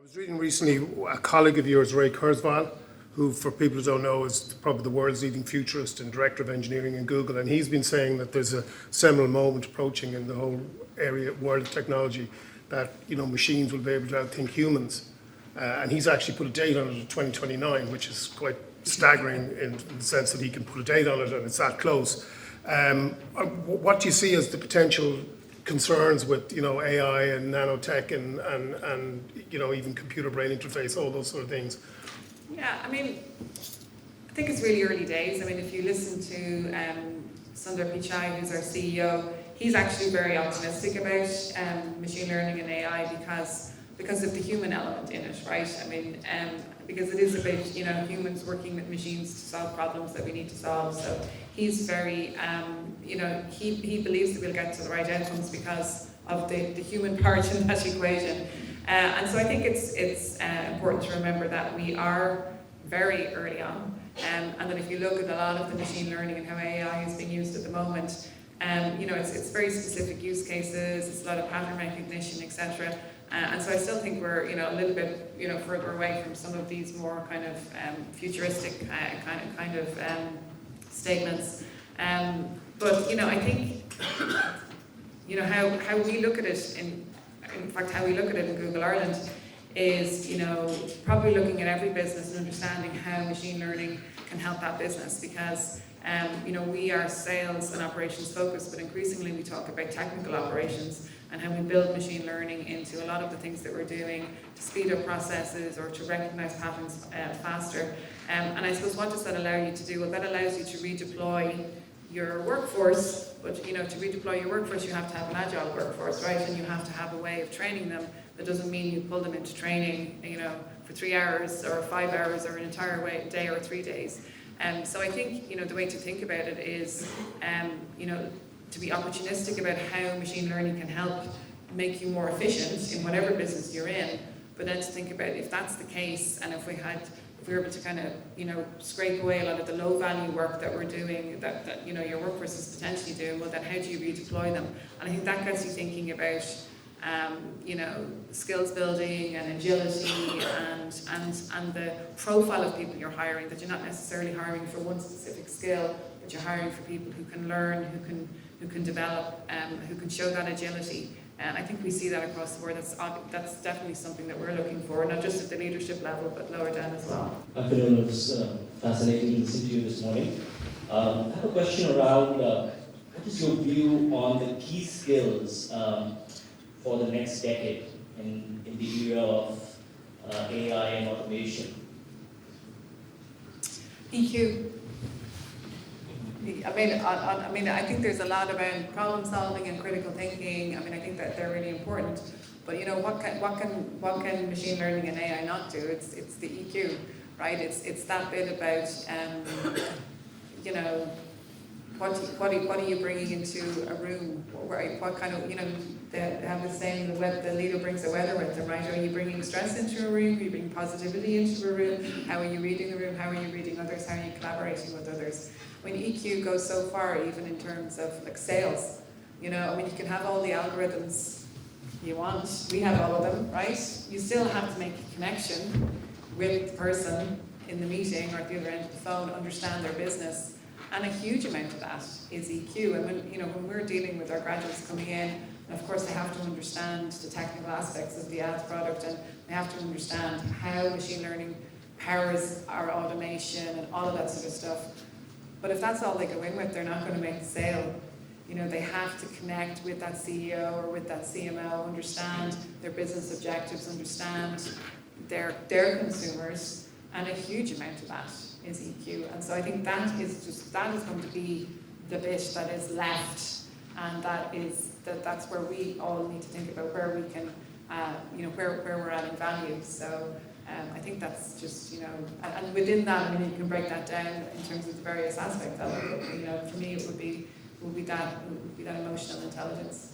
I was reading recently a colleague of yours, Ray Kurzweil, who, for people who don't know, is probably the world's leading futurist and director of engineering in Google. And he's been saying that there's a seminal moment approaching in the whole area, world of technology, that machines will be able to outthink humans. And he's actually put a date on it of 2029, which is quite staggering in the sense that he can put a date on it and it's that close. What do you see as the potential concerns with AI and nanotech and even computer brain interface, all those sort of things? Yeah, I think it's really early days. If you listen to Sundar Pichai, who's our CEO, he's actually very optimistic about machine learning and AI because of the human element in it, right? Because it is about humans working with machines to solve problems that we need to solve. So he's very he believes that we'll get to the right outcomes because of the human part in that equation. And so I think it's important to remember that we are very early on, and that if you look at a lot of the machine learning and how AI is being used at the moment, it's very specific use cases, it's a lot of pattern recognition, etc. And so I still think we're a little bit further away from some of these more kind of futuristic kind of statements. But I think how we look at it in fact, how we look at it in Google Ireland is, probably looking at every business and understanding how machine learning can help that business, because, we are sales and operations focused, but increasingly we talk about technical operations and how we build machine learning into a lot of the things that we're doing to speed up processes or to recognize patterns faster. And I suppose, what does that allow you to do? Well, that allows you to redeploy your workforce, but to redeploy your workforce you have to have an agile workforce, right? And you have to have a way of training them. That doesn't mean you pull them into training for 3 hours or 5 hours or an entire day or 3 days. So I think the way to think about it is to be opportunistic about how machine learning can help make you more efficient in whatever business you're in, but then to think about, if that's the case, and if we were able to kind of scrape away a lot of the low value work that we're doing, that your workforce is potentially doing, well then how do you redeploy them? And I think that gets you thinking about skills building and agility and the profile of people you're hiring, that you're not necessarily hiring for one specific skill, but you're hiring for people who can learn, who can develop, who can show that agility. And I think we see that across the board. That's definitely something that we're looking for, not just at the leadership level, but lower down as well. Afternoon, it was fascinating to listen to you this morning. I have a question around what is your view on the key skills for the next decade in the era of AI and automation? EQ. I think there's a lot around problem solving and critical thinking. I think that they're really important. But what can machine learning and AI not do? It's the EQ, right? It's that bit about what are you bringing into a room? What kind of they have the saying, the leader brings the weather with them, right? Are you bringing stress into a room? Are you bringing positivity into a room? How are you reading the room? How are you reading others? How are you collaborating with others? EQ goes so far, even in terms of sales. You can have all the algorithms you want. We have all of them, right? You still have to make a connection with the person in the meeting or at the other end of the phone, understand their business. And a huge amount of that is EQ. And when we're dealing with our graduates coming in, and of course they have to understand the technical aspects of the ads product, and they have to understand how machine learning powers our automation and all of that sort of stuff. But if that's all they go in with, they're not going to make the sale. They have to connect with that CEO or with that CMO, understand their business objectives, understand their consumers, and a huge amount of that is EQ. And so I think that is going to be the bit that is left, and that's where we all need to think about where we can, where we're adding value. So I think that's just, and within that, you can break that down in terms of the various aspects of it. For me, it would be that emotional intelligence.